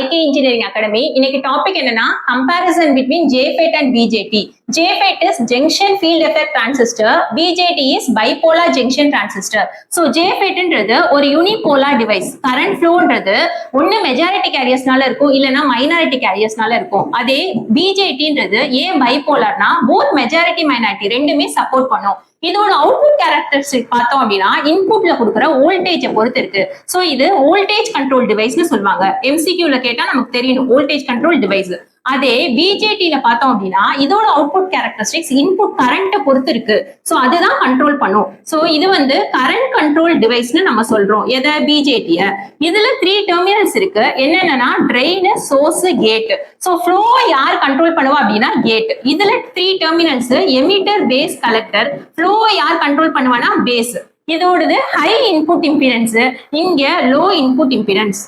ஐகே engineering academy. இன்னைக்கு topic என்னன்னா comparison between JFET and BJT. JFET is junction field effect transistor, BJT is bipolar junction transistor. So JFET ன்றது ஒரு unipolar device. Current ஃப்ளோன்றது ஒன்னு majority கேரியர்ஸ்னால இருக்கும், இல்லனா minority கேரியர்ஸ்னால இருக்கும். அதே BJTன்றது ஏன் பைபோலார்னா போத் மெஜாரிட்டி மைனாரிட்டி ரெண்டுமே சப்போர்ட் பண்ணும். இதோட அவுட்புட் கேரக்டரிஸ்டிக் பார்த்தோம் அப்படின்னா இன்புட்ல கொடுக்குற வோல்டேஜை பொறுத்து இருக்கு. சோ இது வோல்டேஜ் கண்ட்ரோல் டிவைஸ்னு சொல்லுவாங்க. MCQல கேட்டா நமக்கு தெரியணும் வோல்டேஜ் கண்ட்ரோல் டிவைஸ். அதே BJTல பார்த்தோம் அப்படின்னா இதோட அவுட்புட் கேரக்டரிஸ்டிக்ஸ் இன்புட் கரண்ட்டை பொறுத்து இருக்கு. சோ அதுதான் கண்ட்ரோல் பண்ணும். சோ இது வந்து கரண்ட் கண்ட்ரோல் டிவைஸ்னு நம்ம சொல்றோம். எதை? BJT. இதுல 3 டெர்மினல்ஸ் இருக்கு. என்னென்னா drain, source, gate. So flow யார் கண்ட்ரோல் பண்ணுவா அப்படின்னா கேட். இதுல 3 terminals emitter, base, collector. Flow யார் கண்ட்ரோல் பண்ணுவானா பேஸ். இதோடது ஹை இன்புட் இம்பிடன்ஸ், இங்க லோ இன்புட் இம்பிடன்ஸ்.